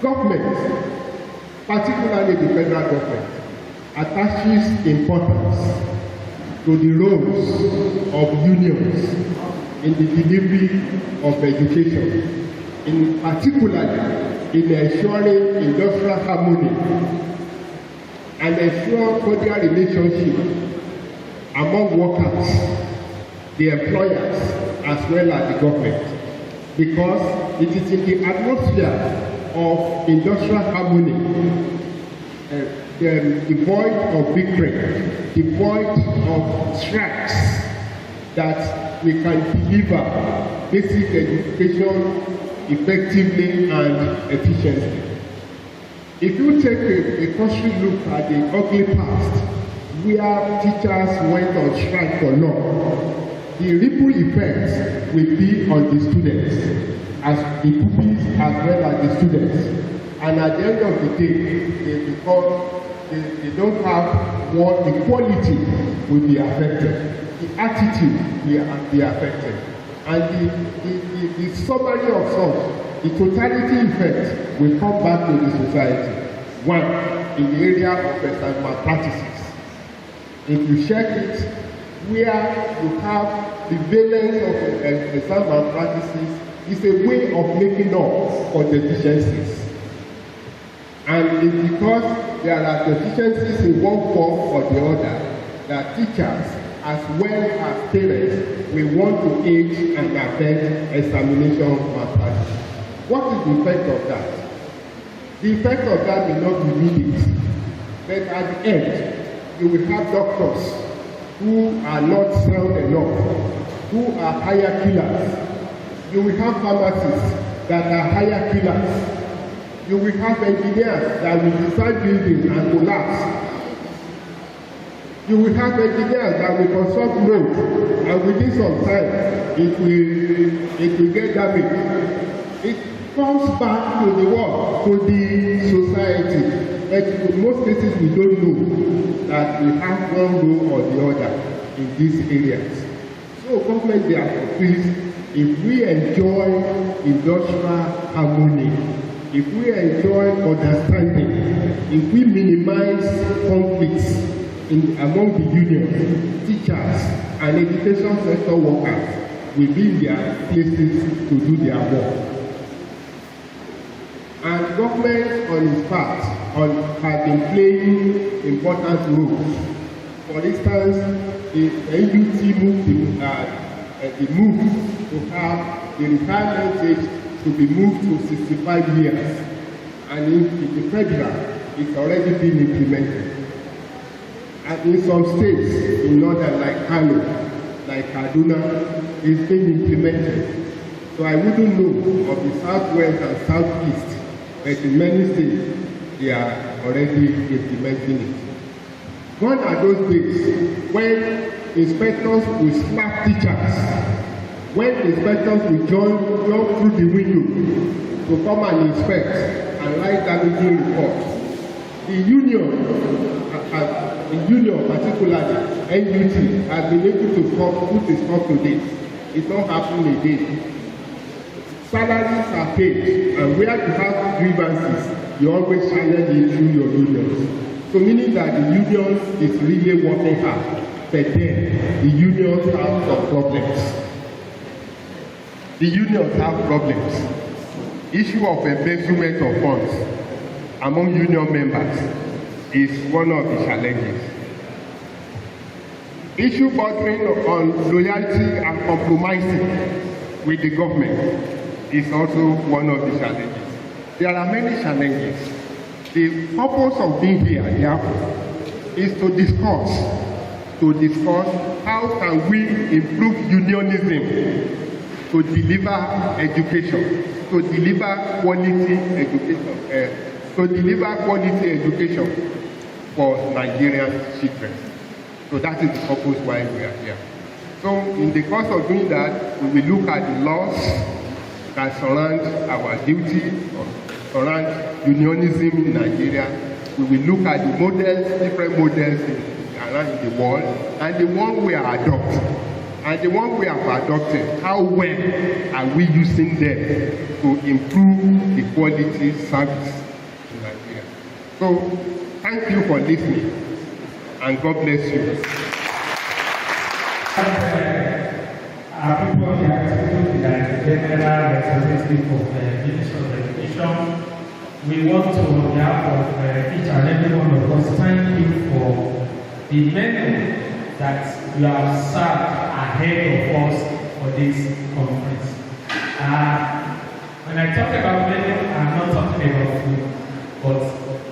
government, particularly the federal government, attaches importance to the roles of unions in the delivery of education, in particular in ensuring industrial harmony and ensure cordial relationship among workers, the employers, as well as the government, because it is in the atmosphere of industrial harmony, devoid of victory, devoid of strikes, that we can deliver basic education effectively and efficiently. If you take a cursory look at the ugly past, where teachers went on strike for long, the ripple effects will be on the students, as the pupils as well as the students. And at the end of the day, they don't have what the quality will be affected, the attitude will be affected, and the summary of such, the totality effect will come back to the society. One, in the area of exam practices. If you check it, where you have the valence of exam practices, is a way of making up for deficiencies. And it's because there are deficiencies in one form or the other that teachers, as well as parents, will want to aid and affect examination malpractice. What is the effect of that? The effect of that may not be immediate, but at the end, you will have doctors who are not sound enough, who are hire killers. You will have pharmacists that are hire killers. You will have engineers that will design buildings and collapse. You will have engineers that will construct roads, and within some time, it will get damaged. It comes back to the world, to the society. But in most cases, we don't know that we have one role or the other in these areas. So government therefore feels, if we enjoy industrial harmony, if we enjoy understanding, if we minimize conflicts among the unions, teachers, and education sector workers will be in their places to do their work. And government on its part has been playing important roles. For instance, the NUT moved to have the retirement age to be moved to 65 years. And in the federal, it's already been implemented. And in some states, in northern like Kano, like Kaduna, it's been implemented. So I wouldn't know of the southwest and southeast, but in many states, they are already implementing it. Gone are those days when inspectors will slap teachers, when inspectors will jump through the window to come and inspect and write damaging reports. The union particularly, NUT, has been able to put a stop to this. It's not happening again. Salaries are paid, and where you have grievances, you always channel it through your unions. So meaning that the unions is really working hard, but then the unions have some problems. The unions have problems. Issue of embezzlement of funds among union members is one of the challenges. Issue bordering on loyalty and compromising with the government is also one of the challenges. There are many challenges. The purpose of being here, therefore, is to discuss how can we improve unionism to deliver education, to deliver quality education, for Nigerian children. So that is the purpose why we are here. So in the course of doing that, we will look at the laws that surround our duty, or surround unionism in Nigeria. We will look at the models, different models around the world, and the one we are adopting. And the one we have adopted, how well are we using them to improve the quality service in Nigeria? So, thank you for listening, and God bless you. Our people here are like the general representative of the Ministry of Education. We want to, on behalf of each and every one of us, thank you for the menu that you have served ahead of us for this conference. When I talk about menu, I'm not talking about food, but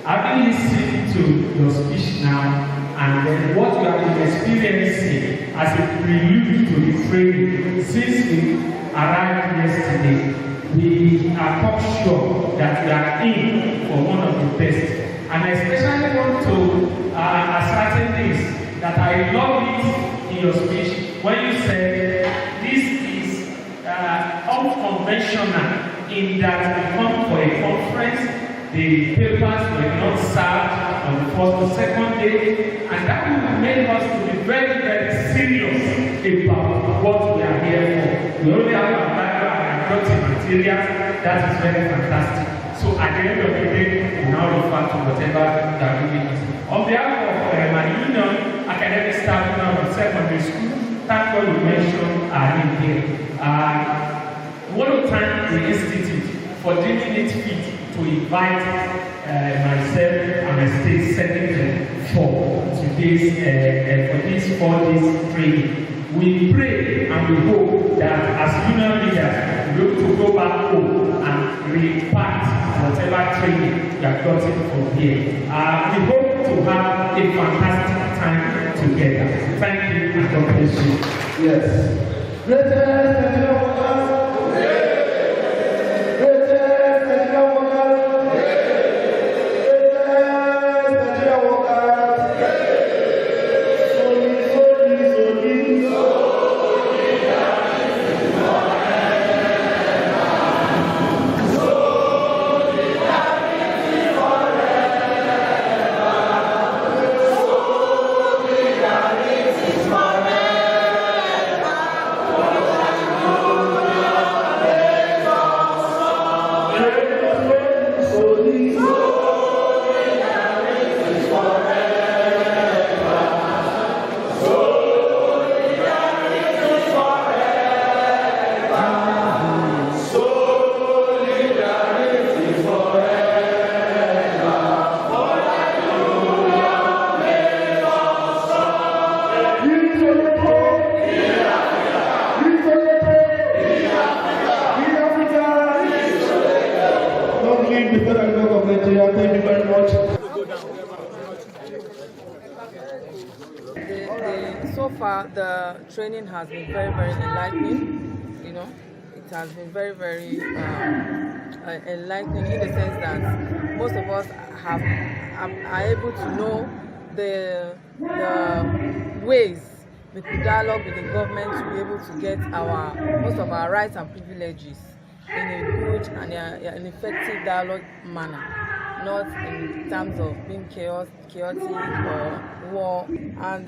having listened to your speech now, and then what you have been experiencing as a prelude to the training since we arrived yesterday, we are quite sure that we are in for one of the best. And I especially want to ascertain this, that I love it in your speech when you said this is unconventional in that we come for a conference, the papers were not served on the first or second day, and that will make us to be very, very serious about what we are here for. We only have a background and adopted materials. That is very fantastic. So at the end of the day, we now refer to whatever they are giving us. On behalf of my union, academic staff of secondary school, thank God you mentioned in here. I want to thank the Institute for deeming it fit to invite myself and my state secretary for today's for this 4 days training. We pray and we hope that as union leaders we will to go back home and repart whatever training we have gotten from here. We hope to have a fantastic time together. Thank you and God bless you. Yes. Thank you very much. So far, the training has been very, very enlightening. You know, it has been very, very enlightening in the sense that most of us are able to know the ways we could dialogue with the government to be able to get most of our rights and privileges in a good and an effective dialogue manner, not in terms of being chaotic or war. And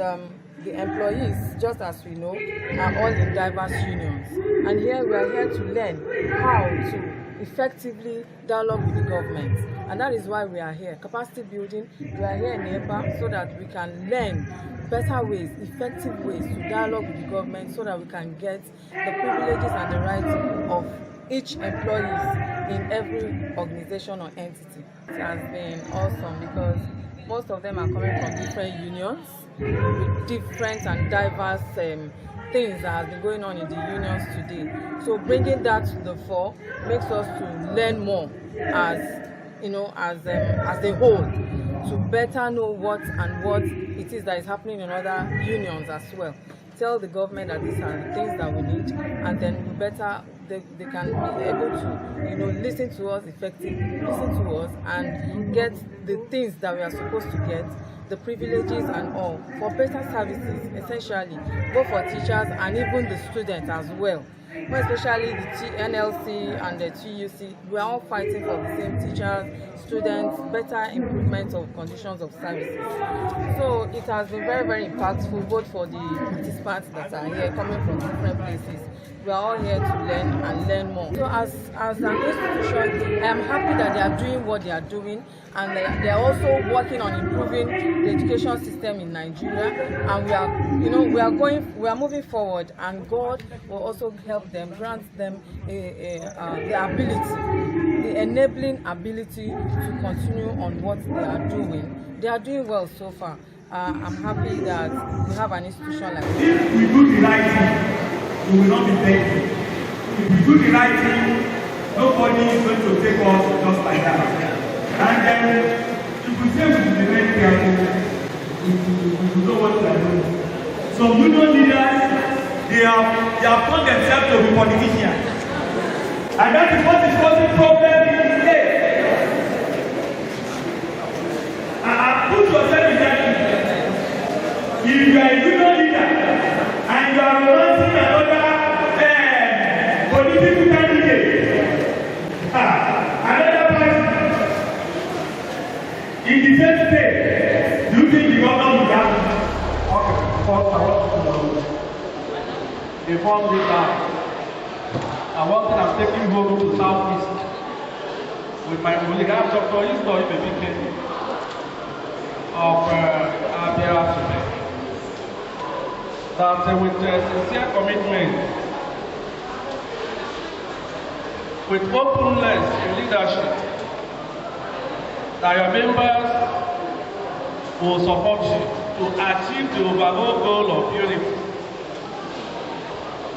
the employees, just as we know, are all in diverse unions. And here we are here to learn how to effectively dialogue with the government. And that is why we are here. Capacity building, we are here in NIEPA so that we can learn better ways, effective ways to dialogue with the government so that we can get the privileges and the rights of each employee in every organization or entity. It has been awesome because most of them are coming from different unions with different and diverse things that have been going on in the unions today. So bringing that to the fore makes us to learn more as a whole, to better know what it is that is happening in other unions as well. Tell the government that these are the things that we need, and then they can be able to listen to us effectively, listen to us and get the things that we are supposed to get, the privileges and all, for better services, essentially, both for teachers and even the students as well. more especially the NLC and the TUC. We are all fighting for the same teachers, students, better improvement of conditions of services. So it has been very, very impactful both for the participants that are here coming from different places. We are all here to learn and learn more. So as an institution, I am happy that they are doing what they are doing, and they are also working on improving the education system in Nigeria. And we are moving forward, and God will also help them, grant them the ability, the enabling ability to continue on what they are doing. They are doing well so far. I'm happy that we have an institution like this. If we do the right thing, we will not be begging. If we do the right thing, nobody is going to take us just like that. And then, if we say we will be very careful, we know what we are doing. Some union leaders, they have turned themselves to be politicians. And that is what is causing problems in the state. Put yourself in that position. If you are a union leader and you are romancing another political candidate, another party in the same state, do you think the government will have it? Okay, first I want to inform this and one thing I'm taking home to Southeast with my colleague, I'm Dr. Isdor Ibebike of Abia today. That with sincere commitment, with openness in leadership, that your members will support you to achieve the overall goal of unity,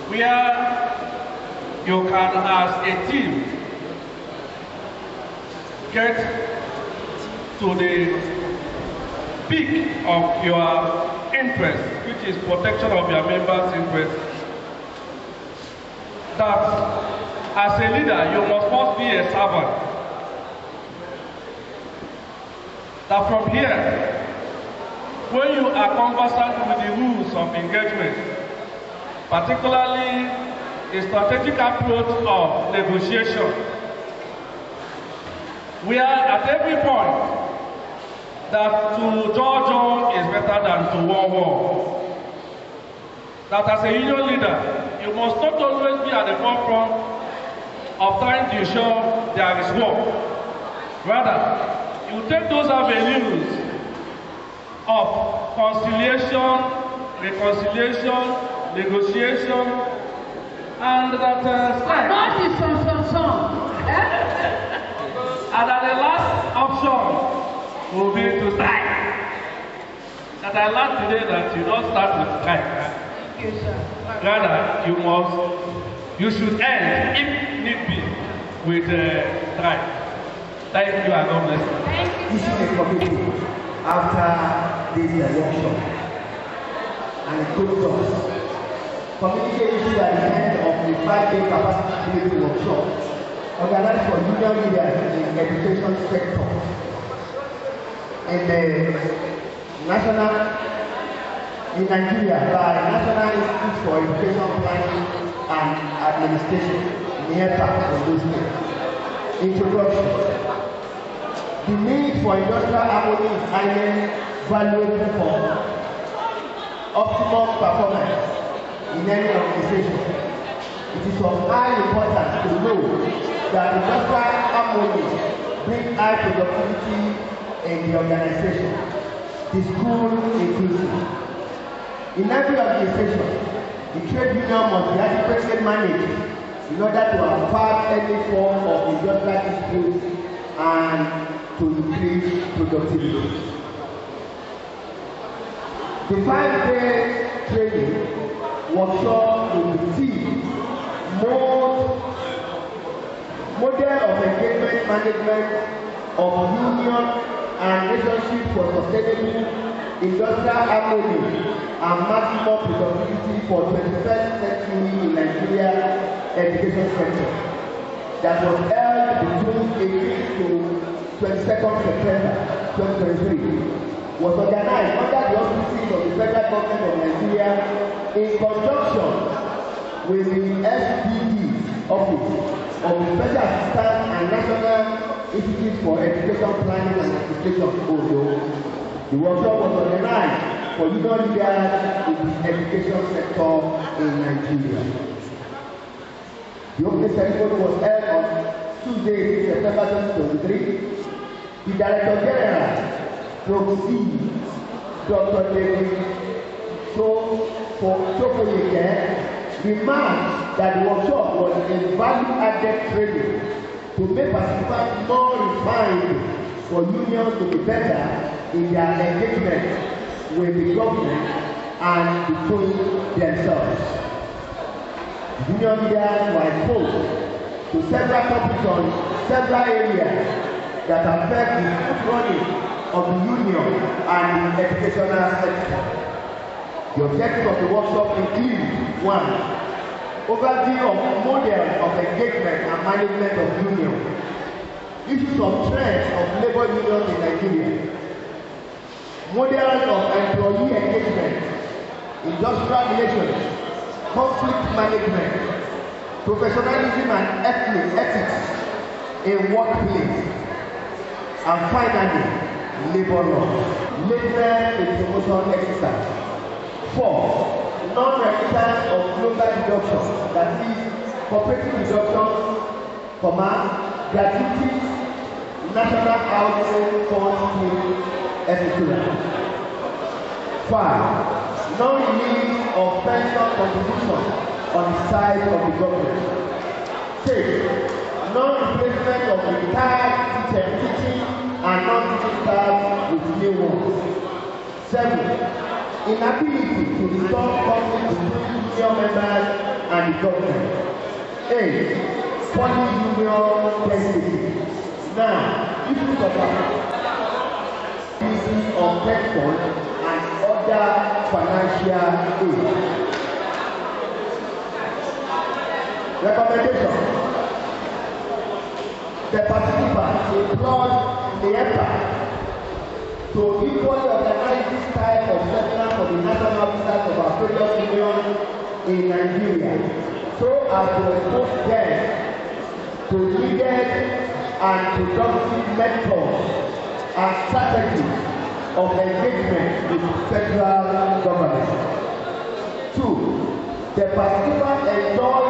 where you can, as a team, get to the peak of your interest, which is protection of your members' interest. That as a leader, you must first be a servant. That from here, when you are conversant with the rules of engagement, particularly a strategic approach of negotiation, we are at every point that to jaw is better than to war. That as a union leader, you must not always be at the forefront of trying to ensure there is war. Rather, you take those avenues of conciliation, reconciliation, negotiation, and that and that the last option will be to strike. That I learned today that you don't start with strike. Thank you, sir. Rather, you should end, if need be, with strike. Thank you and God bless you. Thank you. This is a committee after this election, and it goes on. Community issues at the end of the 5-day capacity building workshop organized for union leaders in the education sector in Nigeria by National Institute for Education Planning and Administration, NIEPA, for those days. Introduction. The need for industrial harmony is highly valuable for optimum performance in any organization. It is of high importance to know that industrial harmony brings high productivity in the organization, the school inclusive. In every organization, the trade union must be adequately managed in order to avoid any form of industrial dispute and to increase productivity. The 5-day training workshop with the team model of engagement management of union and relationship for sustainable industrial harmony and maximum productivity for 21st century in Nigeria education sector that was held between 18th to 22nd September 2023 was organized under the auspices of the federal government of Nigeria in conjunction with the SD Office of the Special Assistant and National Institute for Education Planning and Administration, Ondo. The workshop was organized for union leaders in the education sector in Nigeria. The opening ceremony was held on Tuesday, September 2023. The Director General, Prof. Dr. David Chokoyeke, remarked that the workshop was a value-added training to make participants more refined for unions to be better in their engagement with the government and between themselves. Union leaders were exposed to several topics on several areas that affect the good running of the union and the educational sector. The objective of the workshop includes 1. Overview of models of engagement and management of union, issues of trends of labor unions in Nigeria, models of employee engagement, industrial relations, conflict management, professionalism and ethics in workplace, and finally, labor law. Later in promotion exercise. 4. Non-remittance of global deduction, that is, cooperative deduction, gratuities, national housing fund scheme, etc. 5. Non-release of pension contribution on the side of the government. 6. Non-replacement of retired teaching and non-teaching staff with new ones. 7. Inability to restore conflict between union members and the government. 8. Poly-union tendency. 9. Issues of debt fund and other financial aid. Recommendation. The participants employed NIEPA to equally organize this type of seminar for the national officers of our various unions in Nigeria, so as to expose them to needed and productive methods and strategies of engagement with federal government. 2. The participants enjoy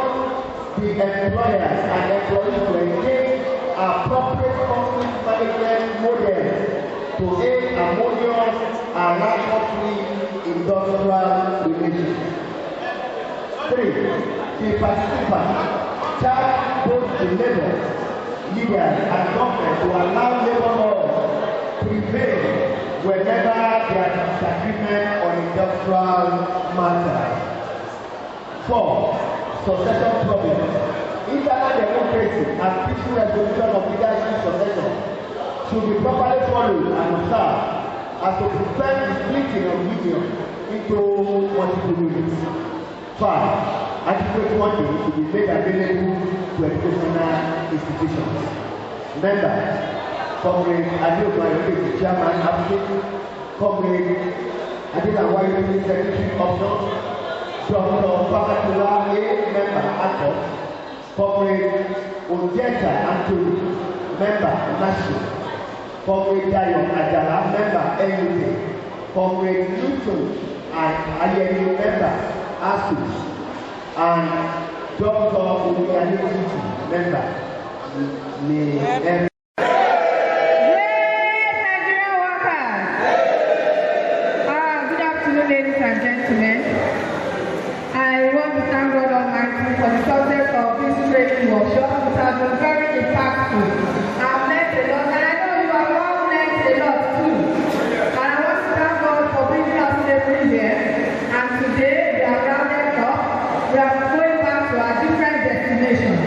the employers and employees to engage appropriate conflict management models to aid harmonious and lack-free industrial relations. 3. The participants charge both the labor leaders and government to allow labor laws prevail whenever there is disagreement on industrial matters. 4. Succession problems. Internal democracy and peaceful resolution of leadership succession should be properly followed and observed as to prevent the splitting of union into multiple units. 5. Adequate funding should be made available to educational institutions. Members, Comrade Adeomayoke, the Chairman, Advocate, Comrade Adelawaye, Secretary of Nurse, Dr. Famatula A. Member, Actor, Comrade Ojeta Anthony, Member, National, Comrade Dayo Ajala, Member, NUT, Comrade Newton and Ayeni, Member, ASUS, and Dr. Oluyaniti, Member, Ladies and gentlemen, I want to thank God Almighty for the success of this training workshop. It has been very impactful. I've learned a lot, and I know you have all learned a lot too. And I want to thank God for bringing us safely here. And today we are rounded up. We are going back to our different destinations.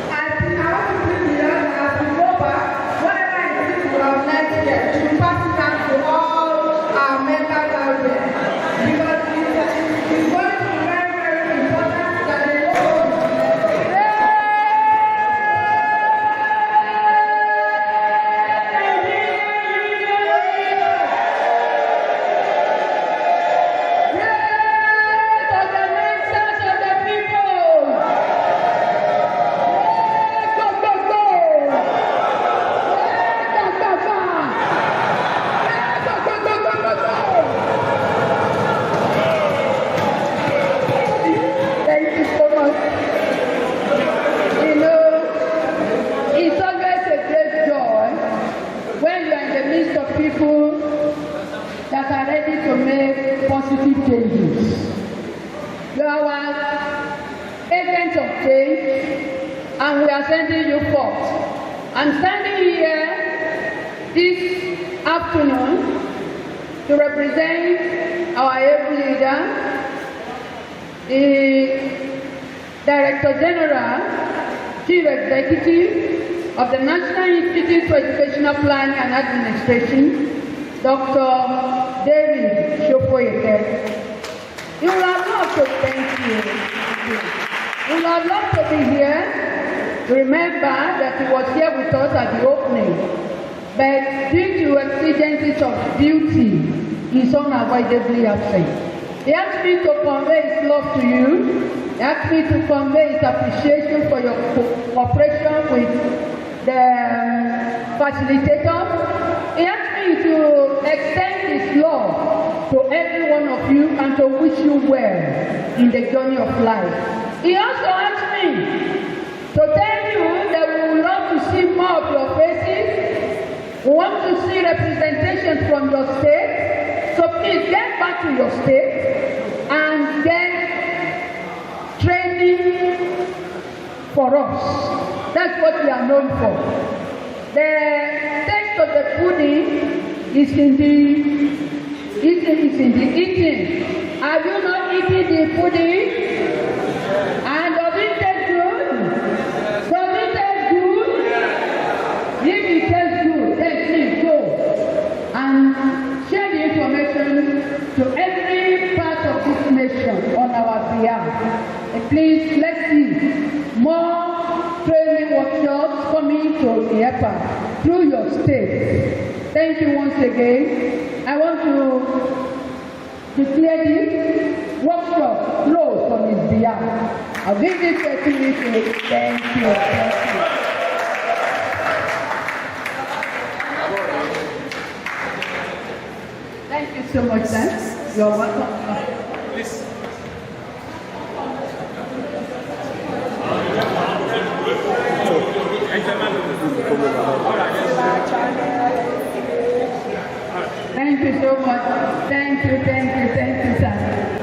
And I want to bring the young as we go back, whatever it is we have learned here, we should pass it on to all our members out there. Because it's going to be very, very important that they know. agents of change, and we are sending you forth. I'm standing here this afternoon to represent our able leader, the Director General, Chief Executive of the National Institute for Educational Planning and Administration, Dr. David Shofoyeke. He would have loved to thank you. He would have loved to be here to remember that he was here with us at the opening. But due to exigencies of duty, he is unavoidably absent. He asked me to convey his love to you. He asked me to convey his appreciation for your cooperation with the facilitator. He asked me to extend his love to every one of you and to wish you well in the journey of life. He also asked me to tell you that we would love to see more of your faces. We want to see representation from your state. So please get back to your state and get training for us. That's what we are known for. The taste of the pudding is in the eating. Have you not eaten the pudding? And does it taste good? Does it taste good? If it tastes good, then please go and share the information to every part of this nation on our behalf. And please, let's see more training workshops coming to NIEPA through your state. Thank you once again. I want to declare this workshop closed on his behalf. I'll give this opportunity. Thank you. Thank you so much, sir. You're welcome. Please. Thank you so much. Thank you, sir.